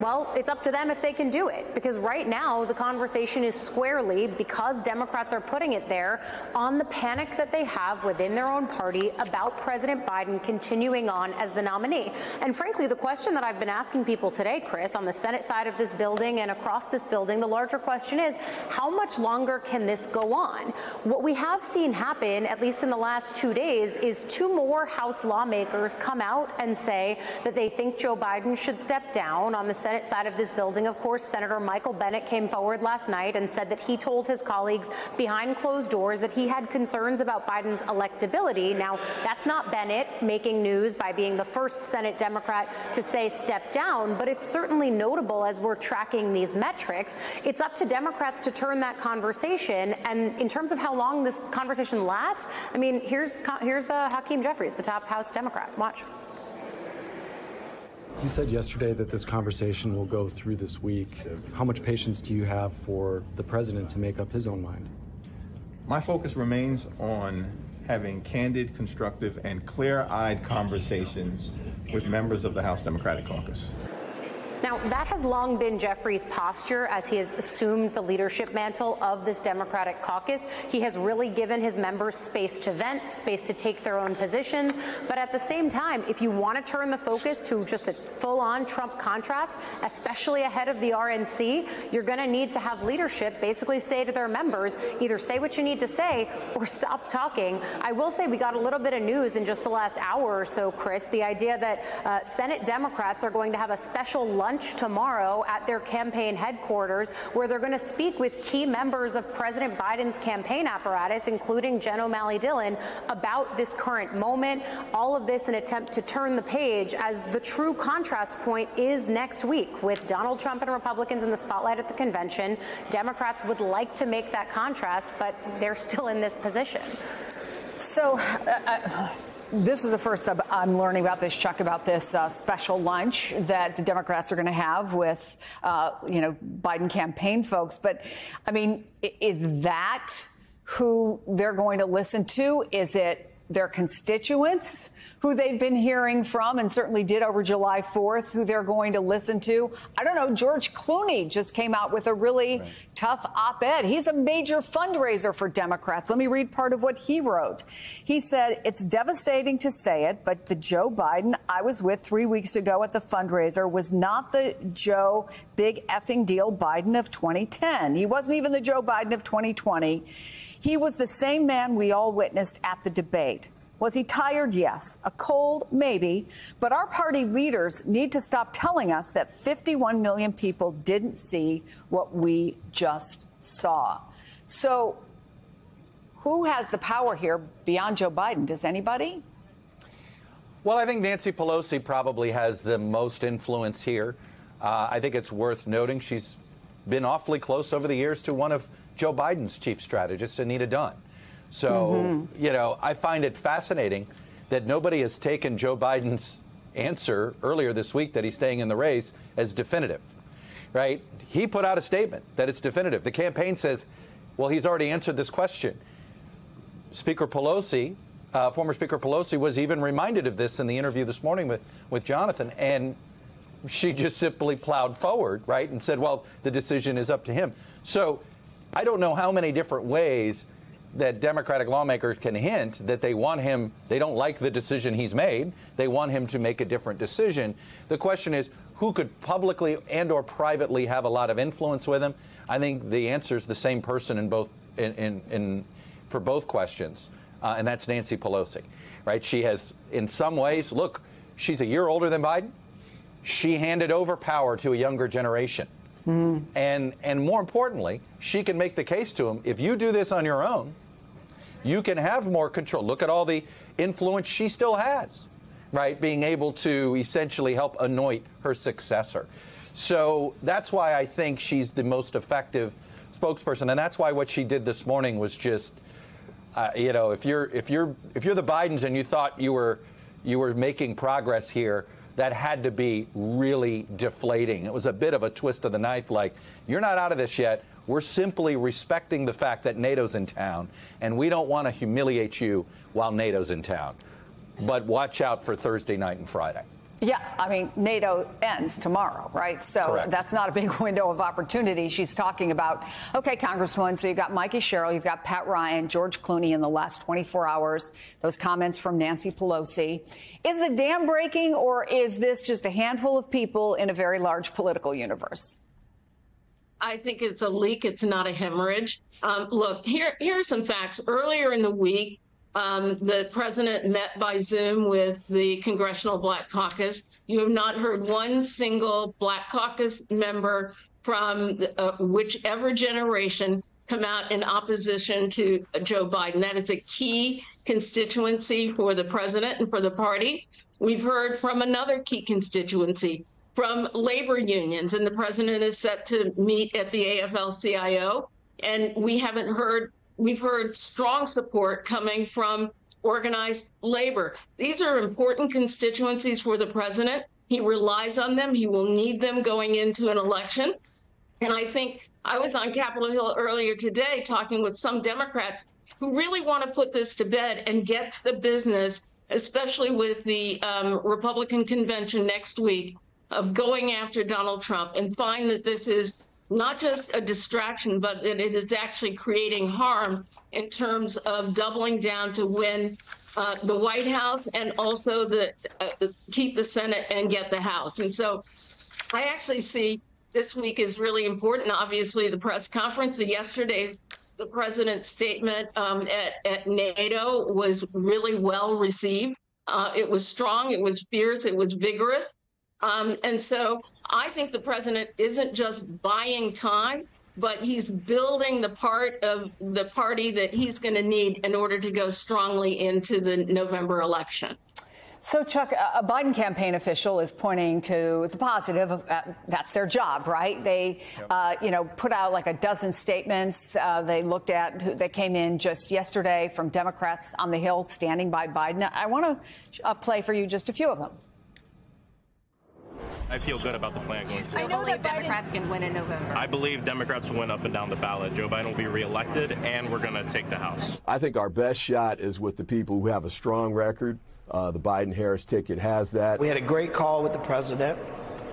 Well, it's up to them if they can do it, because right now the conversation is squarely, because Democrats are putting it there, on the panic that they have within their own party about President Biden continuing on as the nominee. And frankly, the question that I've been asking people today, Chris, on the Senate side of this building and across this building, the larger question is, how much longer can this go on? What we have seen happen, at least in the last 2 days, is 2 more House lawmakers come out and say that they think Joe Biden should step down. On the Senate side of this building, of course, Senator Michael Bennet came forward last night and said that he told his colleagues behind closed doors that he had concerns about Biden's electability. Now, that's not Bennet making news by being the first Senate Democrat to say step down, but it's certainly notable as we're tracking these metrics. It's up to Democrats to turn that conversation. And in terms of how long this conversation lasts, I mean, here's Hakeem Jeffries, the top House Democrat. Watch. You said yesterday that this conversation will go through this week. How much patience do you have for the president to make up his own mind? My focus remains on having candid, constructive, and clear-eyed conversations with members of the House Democratic Caucus. Now, that has long been Jeffries' posture as he has assumed the leadership mantle of this Democratic caucus. He has really given his members space to vent, space to take their own positions. But at the same time, if you want to turn the focus to just a full-on Trump contrast, especially ahead of the RNC, you're going to need to have leadership basically say to their members, either say what you need to say or stop talking. I will say we got a little bit of news in just the last hour or so, Chris, the idea that Senate Democrats are going to have a special lunch tomorrow at their campaign headquarters where they're going to speak with key members of President Biden's campaign apparatus, including Jen O'Malley Dillon, about this current moment. All of this an attempt to turn the page, as the true contrast point is next week with Donald Trump and Republicans in the spotlight at the convention. Democrats would like to make that contrast, but they're still in this position. So this is the first time I'm learning about this, Chuck, about this special lunch that the Democrats are going to have with, Biden campaign folks. But, I mean, is that who they're going to listen to? Is it their constituents who they've been hearing from and certainly did over July 4th, who they're going to listen to? I don't know. George Clooney just came out with a really tough op-ed. He's a major fundraiser for Democrats. Let me read part of what he wrote. He said, "It's devastating to say it, but the Joe Biden I was with 3 weeks ago at the fundraiser was not the Joe big effing deal Biden of 2010. He wasn't even the Joe Biden of 2020. He was the same man we all witnessed at the debate. Was he tired? Yes. A cold? Maybe. But our party leaders need to stop telling us that 51 million people didn't see what we just saw." So who has the power here beyond Joe Biden? Does anybody? Well, I think Nancy Pelosi probably has the most influence here. I think it's worth noting she's been awfully close over the years to one of Joe Biden's chief strategist, Anita Dunn. So, I find it fascinating that nobody has taken Joe Biden's answer earlier this week that he's staying in the race as definitive, right? He put out a statement that it's definitive. The campaign says, well, he's already answered this question. Speaker Pelosi, former Speaker Pelosi, was even reminded of this in the interview this morning with Jonathan, and she just simply plowed forward, right, and said, well, the decision is up to him. So I don't know how many different ways that Democratic lawmakers can hint that they want him, they don't like the decision he's made, they want him to make a different decision. The question is, who could publicly and or privately have a lot of influence with him? I think the answer is the same person in both, for both questions, and that's Nancy Pelosi, right? She has, in some ways, look, she's a year older than Biden. She handed over power to a younger generation. And more importantly, she can make the case to him, if you do this on your own, you can have more control. Look at all the influence she still has, right? Being able to essentially help anoint her successor. So that's why I think she's the most effective spokesperson. And that's why what she did this morning was just, if you're the Bidens and you thought you were making progress here, that had to be really deflating. It was a bit of a twist of the knife, like, you're not out of this yet. We're simply respecting the fact that NATO's in town, and we don't want to humiliate you while NATO's in town. But watch out for Thursday night and Friday. Yeah, I mean, NATO ends tomorrow, right? So Correct. That's not a big window of opportunity. She's talking about, okay, Congresswoman, so you've got Mikey Sherrill, you've got Pat Ryan, George Clooney in the last 24 hours, those comments from Nancy Pelosi. Is the dam breaking, or is this just a handful of people in a very large political universe? I think it's a leak. It's not a hemorrhage. Look, here are some facts. Earlier in the week, the president met by Zoom with the Congressional Black Caucus. You have not heard one single Black Caucus member from whichever generation come out in opposition to Joe Biden. That is a key constituency for the president and for the party. We've heard from another key constituency, from labor unions, and the president is set to meet at the AFL-CIO. And we've heard strong support coming from organized labor. These are important constituencies for the president. He relies on them. He will need them going into an election. And I think I was on Capitol Hill earlier today talking with some Democrats who really want to put this to bed and get to the business, especially with the Republican convention next week, of going after Donald Trump, and find that this is not just a distraction, but that it is actually creating harm in terms of doubling down to win the White House and also keep the Senate and get the House. And so I actually see this week is really important. Obviously, the press conference yesterday, the president's statement at NATO was really well received. It was strong, it was fierce, it was vigorous. And so I think the president isn't just buying time, but he's building the part of the party that he's going to need in order to go strongly into the November election. So, Chuck, a Biden campaign official is pointing to the positive. That's their job, right? They, put out like a dozen statements. They came in just yesterday from Democrats on the Hill standing by Biden. I want to play for you just a few of them. I feel good about the plan going forward. I know that Democrats can win in November. I believe Democrats will win up and down the ballot. Joe Biden will be reelected, and we're going to take the House. I think our best shot is with the people who have a strong record. The Biden-Harris ticket has that. We had a great call with the president.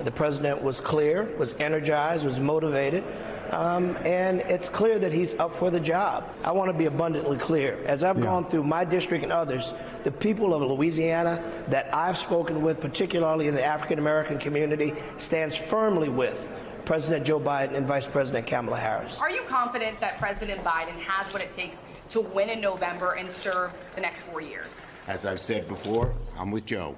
The president was clear, was energized, was motivated. And it's clear that he's up for the job. I want to be abundantly clear. As I've gone through my district and others, the people of Louisiana that I've spoken with, particularly in the African-American community, stands firmly with President Joe Biden and Vice President Kamala Harris. Are you confident that President Biden has what it takes to win in November and serve the next 4 years? As I've said before, I'm with Joe.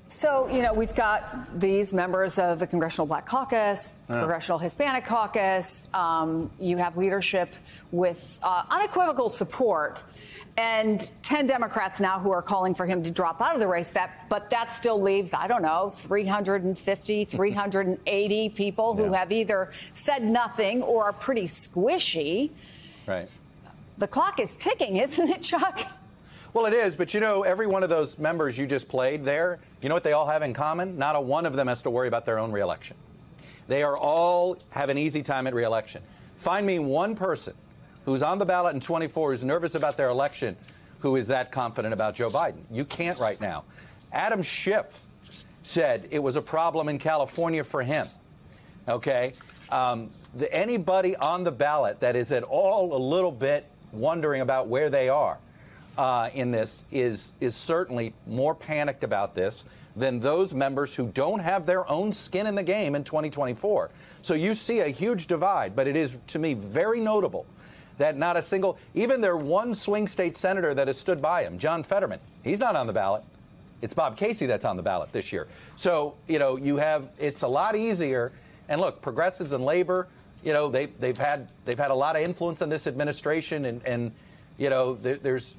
So, we've got these members of the Congressional Black Caucus, Congressional Hispanic Caucus. You have leadership with unequivocal support, and 10 Democrats now who are calling for him to drop out of the race. But that still leaves, 350, 380 people who have either said nothing or are pretty squishy. Right. The clock is ticking, isn't it, Chuck? Well, it is, but every one of those members you just played there, you know what they all have in common? Not a one of them has to worry about their own reelection. They are all have an easy time at reelection. Find me one person who's on the ballot in 24 who's nervous about their election who is that confident about Joe Biden. You can't right now. Adam Schiff said it was a problem in California for him. Okay? Anybody on the ballot that is at all a little bit wondering about where they are in this is certainly more panicked about this than those members who don't have their own skin in the game in 2024. So you see a huge divide, but it is, to me, very notable that not a single, even their one swing state senator that has stood by him, John Fetterman, he's not on the ballot. It's Bob Casey that's on the ballot this year. So, you have, it's a lot easier. And look, progressives and labor, they've had a lot of influence on this administration, and there's,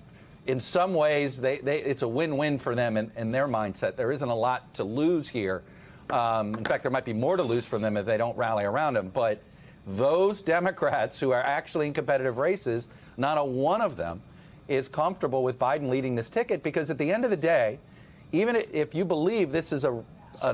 in some ways, it's a win-win for them in their mindset. There isn't a lot to lose here. In fact, there might be more to lose from them if they don't rally around them. But those Democrats who are actually in competitive races, not a one of them is comfortable with Biden leading this ticket, because at the end of the day, even if you believe this is an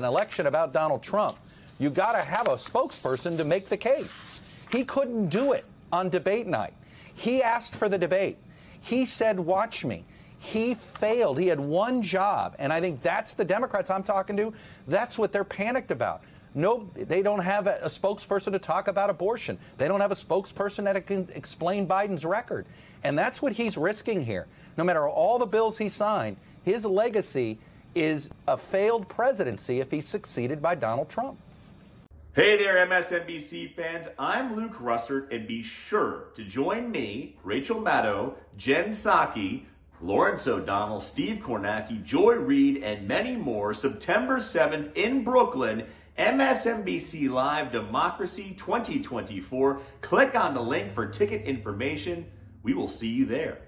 election about Donald Trump, you got to have a spokesperson to make the case. He couldn't do it on debate night. He asked for the debate. He said, watch me. He failed. He had one job. And I think that's the Democrats I'm talking to. That's what they're panicked about. No, they don't have a spokesperson to talk about abortion. They don't have a spokesperson that can explain Biden's record. And that's what he's risking here. No matter all the bills he signed, his legacy is a failed presidency if he's succeeded by Donald Trump. Hey there, MSNBC fans. I'm Luke Russert, and be sure to join me, Rachel Maddow, Jen Psaki, Lawrence O'Donnell, Steve Kornacki, Joy Reid, and many more September 7th in Brooklyn, MSNBC Live Democracy 2024. Click on the link for ticket information. We will see you there.